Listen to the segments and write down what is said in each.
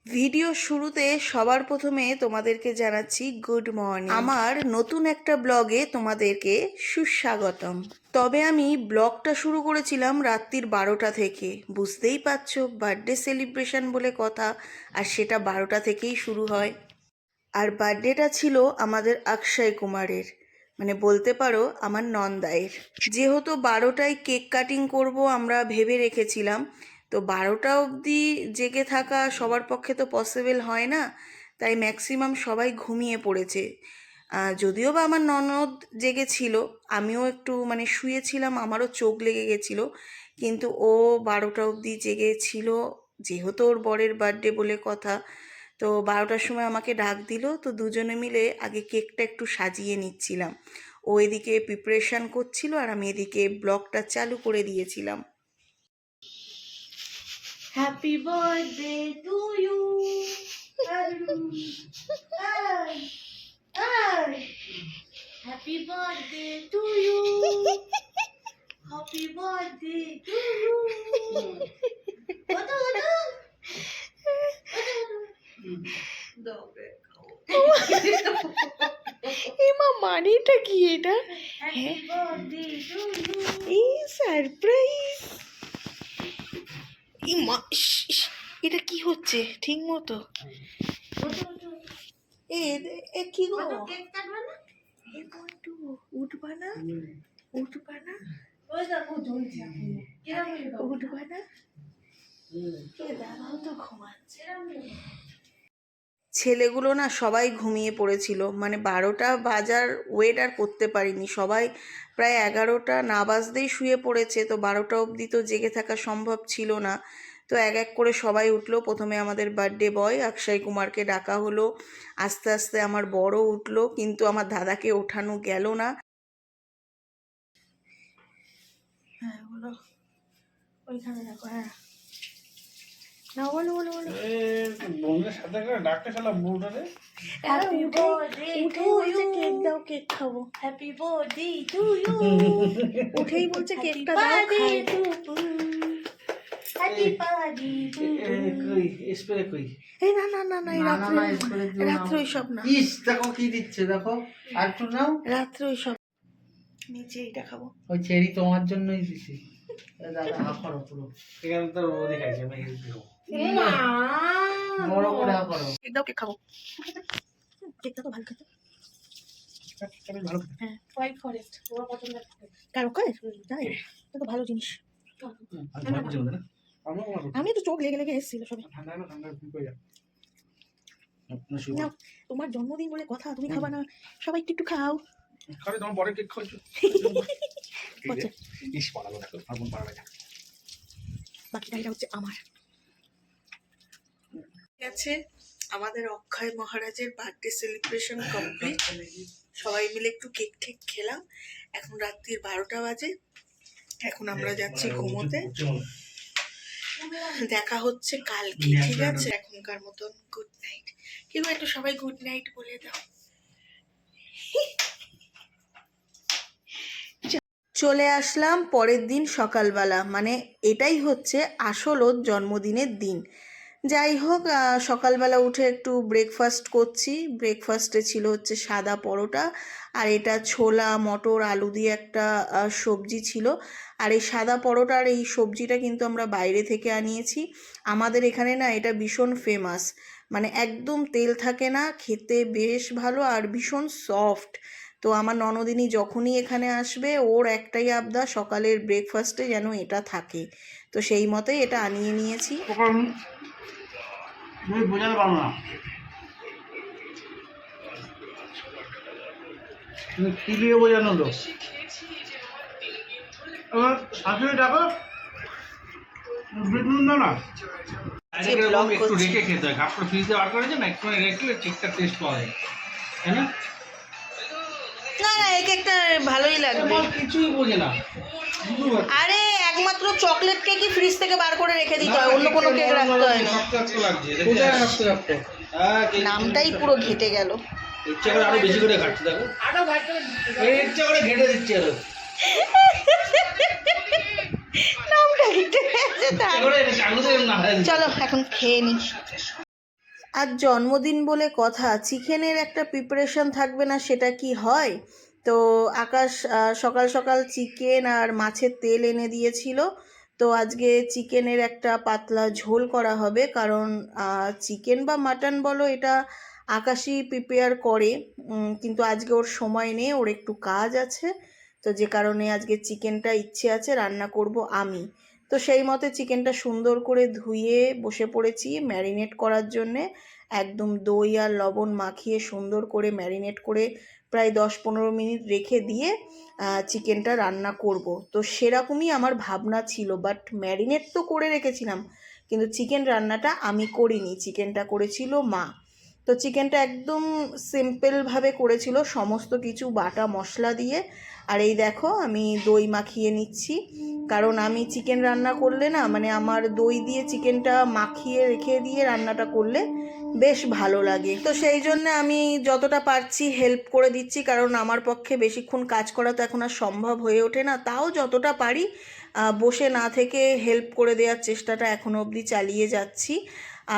Video শুরুতে সবার প্রথমে তোমাদেরকে জানাচ্ছি গুড মর্নিং। আমার নতুন একটা ব্লগে তোমাদেরকে সুস্বাগতম। তবে আমি ব্লগটা শুরু করেছিলাম রাত্রির 12টা থেকে। বুঝতেই পারছো, বার্থডে সেলিব্রেশন বলে কথা, আর সেটা 12টা থেকেই শুরু হয়। আর বার্থডেটা ছিল আমাদের অক্ষয় কুমারের, মানে বলতে পারো আমার নন্দায়ের। যেহেতু 12টায় কেক কাটিং করব আমরা ভেবে রেখেছিলাম, তো 12টা অবধি জেগে থাকা সবার পক্ষে তো পসিবল হয় না, তাই ম্যাক্সিমাম সবাই ঘুমিয়ে পড়েছে। যদিও বা আমার ননদ জেগেছিল, আমিও একটু মানে শুয়েছিলাম, আমারও চোখ লেগে গেছিলো, কিন্তু ও 12টা অবধি জেগেছিল, যেহেতু ওর বরের বার্থডে বলে কথা। তো 12টার সময় আমাকে ডাক দিল, তো দুজনে মিলে আগে কেকটা একটু সাজিয়ে নিচ্ছিলাম। ও এদিকে প্রিপারেশান করছিল আর আমি এদিকে ব্লগটা চালু করে দিয়েছিলাম। Happy birthday to you. Happy birthday to you. Happy birthday to you. এমা মানেটা কি এটা? এই সারপ্রাইজ। এটা কি হচ্ছে ঠিক মতো? এ কি গো? উঠবা না, উঠবা না, উঠবা না। দাদাও তো ঘুমাচ্ছে। ছেলেগুলো না সবাই ঘুমিয়ে পড়েছিল, মানে 12টা বাজার ওয়েট আর করতে পারিনি, সবাই প্রায় 11টা না বাজতেই শুয়ে পড়েছে। তো 12টা অবধি তো জেগে থাকা সম্ভব ছিল না, তো এক এক করে সবাই উঠলো। প্রথমে আমাদের বার্থডে বয় অক্ষয় কুমারকে ডাকা হলো, আস্তে আস্তে আমার বড় উঠলো, কিন্তু আমার দাদাকে ওঠানো গেল না। হ্যাঁ বলো, ওইখানে দেখো। হ্যাঁ না, বলো বলো বলো। বন্ধুদের সাথে করে ডাকতে খেলাম বউটারে। Happy birthday to you. Cake দাও, কেক খাবো। Happy birthday to you. উঠেই বলছে কেকটা দাও, খাই। হ্যাপি বার্থডে টু কই স্প্রে কই? এই না না না না, এই রাত্রে, রাত্রে ওই সব না। ইস দেখো কি দিচ্ছে, দেখো আর একটু নাও। রাত্রে ওই সব নিচে এইটা খাবো। ওই চেরি তোমার জন্যই দিছি। দাদা হা করো পুরো, এখানে তো ও দেখাইছে আমি হেল্প দেবো। বড় করে হা করো। কেক দাও, কেক খাবো। কেকটা তো ভালো খেতে। ভালো। হ্যাঁ হোয়াইট ফরেস্ট ওর পছন্দ। কারো খায় তাই, এটা তো ভালো জিনিস। আমি তো চোখ লেগে লেগে এসেছিল সবে। ঠান্ডা না, ঠান্ডা কি কই যা। নাও, তোমার জন্মদিন বলে কথা, তুমি খাবা না? সবাই একটু একটু খাও। খালি তোমার বড় কেক খাইছো। ইস বানাবো দেখো, আর কোন পারা না। বাকিটা এটা হচ্ছে আমার। ঠিক আছে, আমাদের অক্ষয় মহারাজের বার্থডে সেলিব্রেশন কমপ্লিট। সবাই মিলে একটু কেক ঠেক খেলাম। এখন রাত্রির 12টা বাজে, এখন আমরা যাচ্ছি ঘুমোতে। দেখা হচ্ছে কালকে, ঠিক আছে? এখনকার মতন গুড নাইট। কিন্তু একটু সবাই গুড নাইট বলে দাও। চলে আসলাম পরের দিন সকালবেলা, মানে এটাই হচ্ছে আসল ওর জন্মদিনের দিন। যাই হোক, সকালবেলা উঠে একটু ব্রেকফাস্ট করছি। ব্রেকফাস্টে ছিল হচ্ছে সাদা পরোটা, আর এটা ছোলা মটর আলু দিয়ে একটা সবজি ছিল। আর এই সাদা পরোটা আর এই সবজিটা কিন্তু আমরা বাইরে থেকে আনিয়েছি। আমাদের এখানে না এটা ভীষণ ফেমাস, মানে একদম তেল থাকে না, খেতে বেশ ভালো আর ভীষণ সফট। তো আমার ননদিনী যখনই এখানে আসবে ওর একটাই আবদার, সকালের ব্রেকফাস্টে যেন এটা থাকে। তো সেই মতোই এটা আনিয়ে নিয়েছি। বোঝাতে পারো না তুমি কি দিয়ে বোঝানো তো। আমার শাশুড়ি ডাকো না না, একটু রেখে খেতে হয়। কাপড় ফ্রিজে বার করে না, একটু রেখে কেকটা টেস্ট পাওয়া যায়, তাই না? না না, এই কেকটা ভালোই লাগবে। কিছুই বোঝে না। আরে একমাত্র চকলেট কেকই ফ্রিজ থেকে বার করে রেখে দিতে হয়, অন্য কোনো কেক রাখতে হয় না। নামটাই পুরো ঘেটে গেল। ইচ্ছা করে আরো বেশি করে ঘাটছে, দেখো ইচ্ছা করে ঘেটে দিচ্ছে আরো। নামটা ঘেটে গেছে তাই। চলো এখন খেয়ে নি। আজ জন্মদিন বলে কথা, চিকেনের একটা প্রিপারেশন থাকবে না সেটা কি হয়? তো আকাশ সকাল সকাল চিকেন আর মাছের তেল এনে দিয়েছিল। তো আজকে চিকেনের একটা পাতলা ঝোল করা হবে, কারণ চিকেন বা মাটন বলো, এটা আকাশই প্রিপেয়ার করে। কিন্তু আজকে ওর সময় নেই, ওর একটু কাজ আছে। তো যে কারণে আজকে চিকেনটা ইচ্ছে আছে রান্না করব আমি। তো সেই মতে চিকেনটা সুন্দর করে ধুয়ে বসে পড়েছি ম্যারিনেট করার জন্যে। একদম দই আর লবণ মাখিয়ে সুন্দর করে ম্যারিনেট করে প্রায় 10-15 মিনিট রেখে দিয়ে চিকেনটা রান্না করব। তো সেরকমই আমার ভাবনা ছিল, বাট ম্যারিনেট তো করে রেখেছিলাম, কিন্তু চিকেন রান্নাটা আমি করিনি, চিকেনটা করেছিল মা। তো চিকেনটা একদম সিম্পলভাবে করেছিল, সমস্ত কিছু বাটা মশলা দিয়ে। আর এই দেখো আমি দই মাখিয়ে নিচ্ছি, কারণ আমি চিকেন রান্না করলে না, মানে আমার দই দিয়ে চিকেনটা মাখিয়ে রেখে দিয়ে রান্নাটা করলে বেশ ভালো লাগে। তো সেই জন্য আমি যতটা পারছি হেল্প করে দিচ্ছি, কারণ আমার পক্ষে বেশিক্ষণ কাজ করা তো এখন আর সম্ভব হয়ে ওঠে না। তাও যতটা পারি বসে না থেকে হেল্প করে দেওয়ার চেষ্টাটা এখনো অবধি চালিয়ে যাচ্ছি।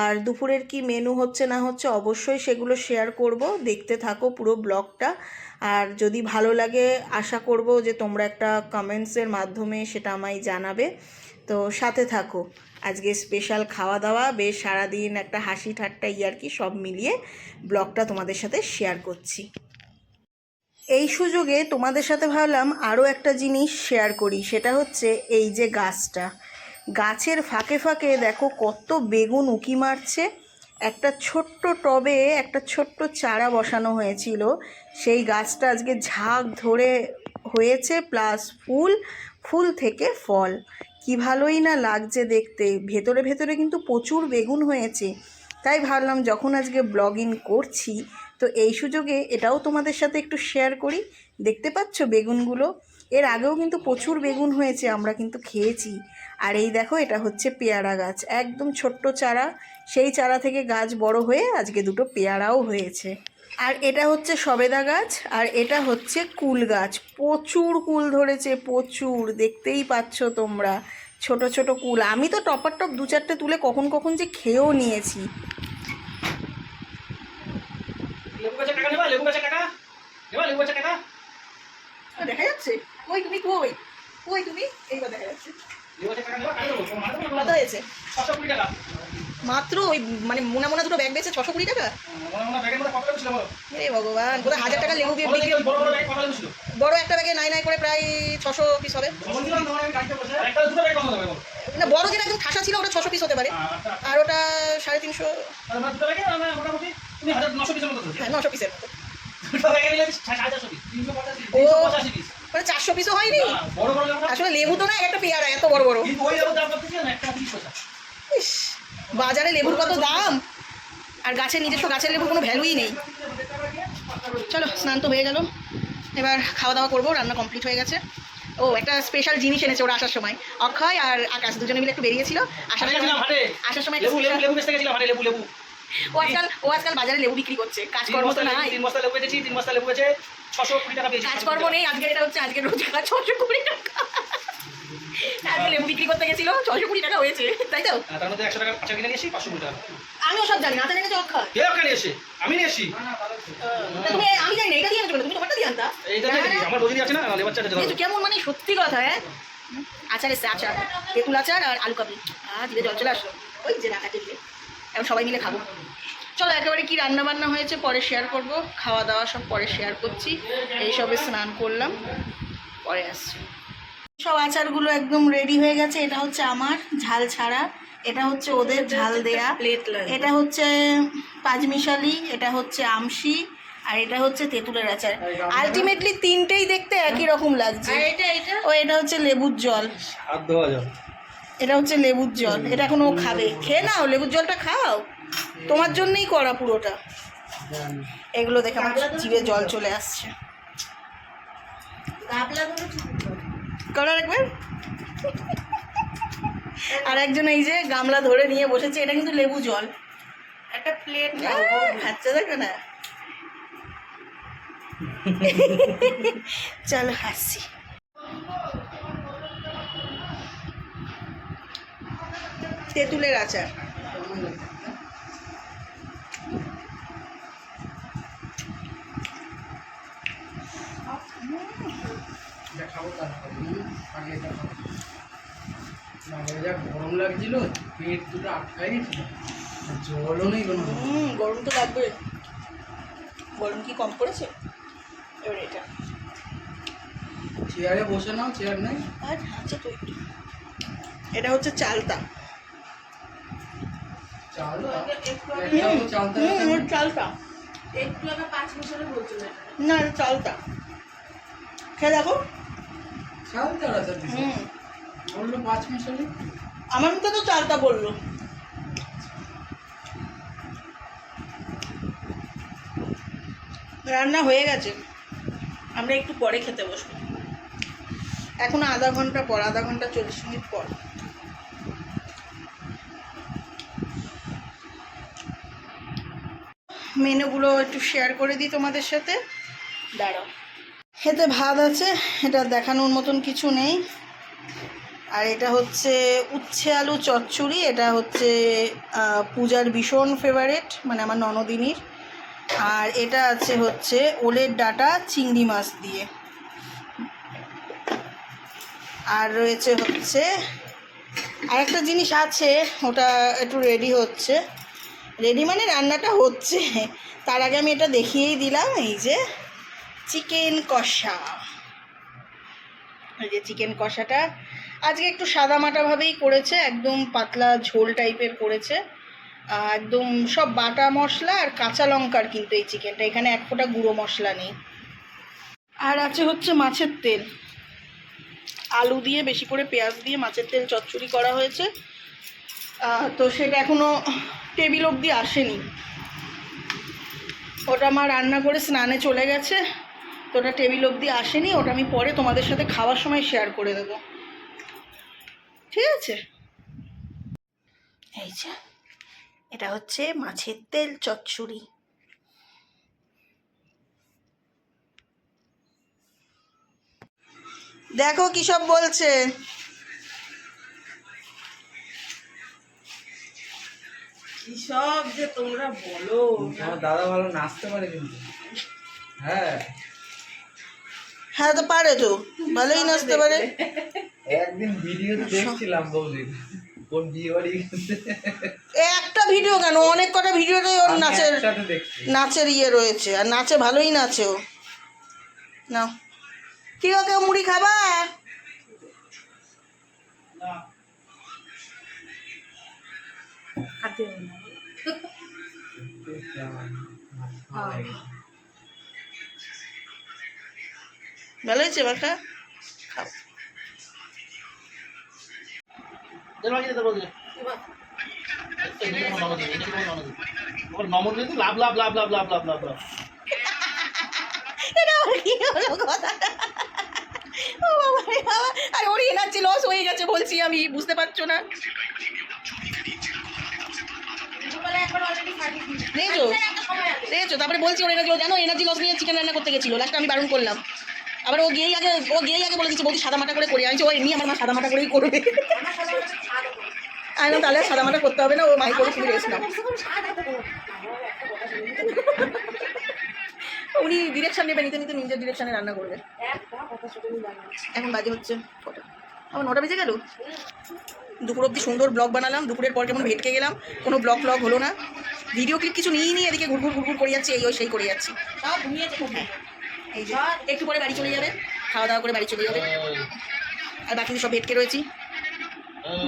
আর দুপুরের কি মেনু হচ্ছে না হচ্ছে অবশ্যই সেগুলো শেয়ার করব, দেখতে থাকো পুরো ব্লগটা। আর যদি ভালো লাগে আশা করব যে তোমরা একটা কমেন্টসের মাধ্যমে সেটা আমায় জানাবে। তো সাথে থাকো। আজকে স্পেশাল খাওয়া দাওয়া, বেশ সারাদিন একটা হাসি ঠাট্টা ইয়ার্কি সব মিলিয়ে ব্লগটা তোমাদের সাথে শেয়ার করছি। এই সুযোগে তোমাদের সাথে ভাবলাম আরও একটা জিনিস শেয়ার করি, সেটা হচ্ছে এই যে গাছটা, গাছের ফাঁকে ফাঁকে দেখো কত বেগুন উঁকি মারছে। একটা ছোট্ট টবে একটা ছোট্ট চারা বসানো হয়েছিল, সেই গাছটা আজকে ঝাঁক ধরে হয়েছে, প্লাস ফুল, ফুল থেকে ফল। কি ভালোই না লাগছে দেখতে, ভেতরে ভেতরে কিন্তু প্রচুর বেগুন হয়েছে। তাই ভাবলাম যখন আজকে ব্লগিং করছি, তো এই সুযোগে এটাও তোমাদের সাথে একটু শেয়ার করি। দেখতে পাচ্ছ বেগুনগুলো, এর আগেও কিন্তু প্রচুর বেগুন হয়েছে, আমরা কিন্তু খেয়েছি। আর এই দেখো এটা হচ্ছে পেয়ারা গাছ, একদম ছোট্ট চারা, সেই চারা থেকে গাছ বড় হয়ে আজকে দুটো পেয়ারাও হয়েছে। আর এটা হচ্ছে সবেদা গাছ, আর এটা হচ্ছে কুল গাছ। প্রচুর কুল ধরেছে, প্রচুর, দেখতেই পাচ্ছ তোমরা, ছোট ছোট কুল। আমি তো টপার টপ 2-4টে তুলে কখন কখন যে খেয়েও নিয়েছি। লেবু গাছের টাকা নেবা, লেবু গাছের টাকা নেবা, লেবু গাছের টাকা দেখা যাচ্ছে? কই তুমি, কই কই তুমি? এইবার দেখা যাচ্ছে। লেবু গাছের টাকা নেবা, টাকা দেবো। কত হয়েছে? 620 টাকা মাত্র? ওই মানে মোনা মোনা দুটো ব্যাগ বেচে 620 টাকা? মনে মনে ব্যাগের মধ্যে কত লেবু ছিল বলো? হে ভগবান, কোথায় 1000 টাকা লেবু দিয়ে বিক্রি। বড় বড় ব্যাগ কত লেবু ছিল? বড় একটা ব্যাগে নাই নাই করে প্রায় 600 পিস হবে। বলছিলাম তোমার আমি গাড়িতে বসে একটা দুটো ব্যাগ কত দেবে বলো? না, বড় যেটা একদম ঠাসা ছিল ওটা 600 পিস হতে পারে, আর ওটা 350। তাহলে মানে দুটো ব্যাগে মানে মোটামুটি তুমি 1900 পিসের মতো ধরছো। হ্যাঁ, 900 পিসের মতো। দুটো ব্যাগে মিলে 450 পিস, 385 ও 385 পিস। মানে 400 পিসও হয়নি। বড় বড় লেবু আসলে লেবু তো না, একটা পেয়ারা এত বড় বড়। কিন্তু ওই লেবুর দাম কত ছিল? একটা 30 পয়সা। ইস, বাজারে লেবুর কত দাম, আর গাছের নিজস্ব গাছের লেবুর কোনো ভ্যালুই নেই। চলো, স্নান তো হয়ে গেল, এবার খাওয়া দাওয়া করবো, রান্না কমপ্লিট হয়ে গেছে। ও, একটা স্পেশাল জিনিস এনেছে ওরা আসার সময়, অক্ষয় আর আকাশ দুজনে মিলে একটু বেরিয়েছিল। আসার সময় লেবু লেবু লেবু বেচতে গেছিলাম হাটে, লেবু লেবু। ও আজকাল বাজারে লেবু বিক্রি করছে, কাজকর্ম তো নাই। 3 বস্তা লেবু বেচেছি, 3 বস্তা লেবু বেচে 620 টাকা পেয়েছি। কাজকর্ম নেই, আজকে এটা হচ্ছে আজকের রোজগার 620 টাকা। আজকে লেবু বিক্রি করতে গেছিল, 620 টাকা হয়েছে, তাই তো? তার মধ্যে 100 টাকা আচার কিনে নিয়েছি, 520 টাকা। আমিও সব জানি না, আচ্ছা এনেছো অক্ষয়? কে ওখানে এসে? আমি নিয়ে এসেছি। তুমি, আমি জানি না, এটা দিয়ে আনছো কেন? তুমি তোমারটা দিয়ে আনতা। এইটা দিয়ে আমার বৌদি আছে না, লেবার চার্জ দিতে হবে। কেমন মানে সত্যি কথা, হ্যাঁ। আচার এসছে, আচার, তেঁতুল আচার আর আলু কাবলি। জিভে জল চলে আসলো, ওই যে রাখা টেবিলে। এখন সবাই মিলে খাবো। চলো, একেবারে কি রান্না বান্না হয়েছে পরে শেয়ার করব, খাওয়া দাওয়া সব পরে শেয়ার করছি। এইসবে স্নান করলাম, পরে আসছি। সব আচারগুলো একদম রেডি হয়ে গেছে। এটা হচ্ছে আমার ঝাল ছাড়া, এটা হচ্ছে ওদের ঝাল দেয়া, এটা হচ্ছে পাঁচমিশালি, এটা হচ্ছে আমশি, আর এটা হচ্ছে তেঁতুলের আচার। আলটিমেটলি তিনটেই দেখতে একই রকম লাগছে। ও, এটা হচ্ছে লেবুর জল, এটা হচ্ছে লেবুর জল। এটা এখন ও খাবে, খেয়ে নাও, লেবুর জলটা খাও, তোমার জন্যই করা পুরোটা। এগুলো দেখে আমার জিভে জল চলে আসছে। করার একবার। আর একজন এই যে গামলা ধরে নিয়ে বসেছে, এটা কিন্তু লেবু জল। একটা প্লেট খাচ্ছে, দেখো না। চলো হাসি। তেঁতুলের আচার, আগে দেখো মানে যা গরম লাগছিল, পেট দুটো আটকাই গেছিল, জলও নেই কোনো। গরম তো লাগবে। গরম কি কম পড়েছে? এবার এটা চেয়ারে বসে নাও, চেয়ার নেই। আর আছে তো একটু। এটা হচ্ছে চালতা। চালটা চালটা চালতা একটু আগে 5 মিশালে বলছিল এটা। না, এটা চালতা। খেয়ে দেখো। চালটা আছে দিছে, বললো 5 মিশালি। আমার মুখে তো চালতা বললো। রান্না হয়ে গেছে, আমরা একটু পরে খেতে বসবো। এখনো আধা ঘন্টা পর, আধা ঘন্টা 40 মিনিট পর। মেনুগুলো একটু শেয়ার করে দিই তোমাদের সাথে, দাঁড়াও। খেতে ভাত আছে, এটা দেখানোর মতন কিছু নেই। আর এটা হচ্ছে উচ্ছে আলু চচ্চড়ি, এটা হচ্ছে পূজার ভীষণ ফেভারেট, মানে আমার ননদিনীর। আর এটা আছে হচ্ছে ওলের ডাঁটা চিংড়ি মাছ দিয়ে। আর রয়েছে হচ্ছে আরেকটা জিনিস আছে, ওটা একটু রেডি হচ্ছে, রেডি মানে রান্নাটা হচ্ছে। তার আগে আমি এটা দেখিয়েই দিলাম, এই যে চিকেন কষা। এই যে চিকেন কষাটা আজকে একটু সাদামাটাভাবেই করেছে, একদম পাতলা ঝোল টাইপের করেছে। একদম সব বাটা মশলা আর কাঁচা লঙ্কার কিন্তু এই চিকেনটা, এখানে এক ফোঁটা গুঁড়ো মশলা নেই। আর আছে হচ্ছে মাছের তেল, আলু দিয়ে বেশি করে পেঁয়াজ দিয়ে মাছের তেল চচ্চড়ি করা হয়েছে। তো সেটা এখনও টেবিল অবধি আসেনি, ওটা মা রান্না করে স্নানে চলে গেছে, তো ওটা টেবিল অবধি আসেনি। ওটা আমি পরে তোমাদের সাথে খাওয়ার সময় শেয়ার করে দেবো, ঠিক আছে? এই যে এটা হচ্ছে মাছের তেল চচ্চড়ি। দেখো কি সব বলছে। কি সব যে তোমরা বলো। আমার দাদা ভালো নাচতে পারে কিন্তু। হ্যাঁ হ্যাঁ, তো পারে, তো ভালোই নাচতে পারে। একদিন ভিডিওতে দেখছিলাম বৌদির, কোন বিয়ে বাড়ি গেছে। একটা ভিডিও কেন, অনেক কটা ভিডিওতে ওর আমি নাচের একসাথে দেখছি। নাচের ইয়ে রয়েছে, আর নাচে ভালোই নাচে ও। নাও, কি ওকে মুড়ি খাবা? হাতে না। ভালো হয়েছে বাটা? খাও। লাভ লাভ লাভ লাভ লাভ লাভ লাভ লাভ। এটা আবার কি হলো কথাটা? ও বাবা রে বাবা, আর ওর এনার্জি লস হয়ে গেছে বলছি আমি, বুঝতে পারছো না? দুপুরবেলা একবার অলরেডি খাইয়ে দিয়েছি। দেখেছো একটা সময় আছে। দেখেছো, তারপরে বলছি ওর এনার্জি, ও জানো এনার্জি লস নিয়ে চিকেন রান্না করতে গেছিলো, লাস্টে আমি বারণ করলাম। আবার ও গিয়েই আগে বলে দিচ্ছে বৌদি সাদা মাটা করে করি। আমি ও এমনি আমার মা সাদা মাটা করেই করবে। আমার সাথে ওটা স্বাদ হবে। আমি বললাম, তাহলে সাদা মাটা করতে হবে না, ও মাই করে শুধু রেস্ট নাও। স্বাদ আছে তো। আমার একটা কথা শুনি। উনি ডিরেকশন নেবে, নিতে নিতে নিজের ডিরেকশনে রান্না করবে। একটা কথা শুনি বানাচ্ছি। এখন বাজে হচ্ছে কটা? আমার 9টা বেজে গেল। দুপুর অবধি সুন্দর ব্লগ বানালাম, দুপুরের পর কেমন ভেটকে গেলাম, কোনো ব্লগ হলো না। ভিডিও ক্লিপ কিছু নিয়ে এদিকে ঘুরঘুর করে যাচ্ছি, এই ওই সেই করে যাচ্ছি। সব ঘুমিয়েছে খুব। এই যে একটু পরে বাড়ি চলে যাবে, খাওয়া দাওয়া করে বাড়ি চলে যাবে। আর বাকি সব ভেটকে রয়েছি,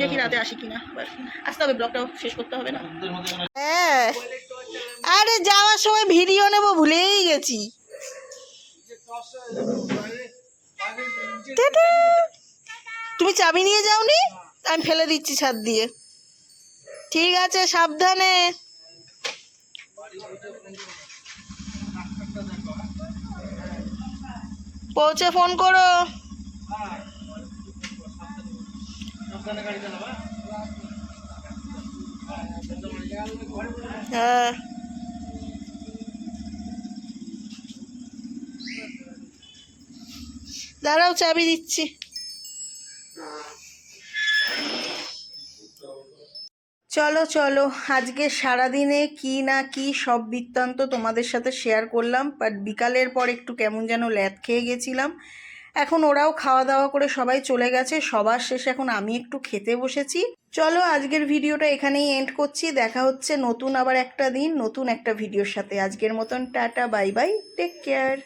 দেখি রাতে আসি কিনা। আসতে হবে, ব্লগটাও শেষ করতে হবে না? হ্যাঁ, আরে যাওয়ার সময় ভিডিও নেবো ভুলেই গেছি। টাটা। তুমি চাবি নিয়ে যাওনি? আমি ফেলে দিচ্ছি ছাদ দিয়ে। ঠিক আছে, সাবধানে। পৌঁছে ফোন করো। হ্যাঁ, দাঁড়াও চাবি দিচ্ছি। চলো চলো, আজকে সারাদিনে কি না কি সব বৃত্তান্ত তোমাদের সাথে শেয়ার করলাম, বাট বিকালের পর একটু কেমন যেন ল্যাদ খেয়ে গেছিলাম। এখন ওরাও খাওয়া দাওয়া করে সবাই চলে গেছে, সবার শেষে এখন আমি একটু খেতে বসেছি। চলো আজকের ভিডিওটা এখানেই এন্ড করছি, দেখা হচ্ছে নতুন আবার একটা দিন নতুন একটা ভিডিওর সাথে। আজকের মতন tata, bye bye, take care.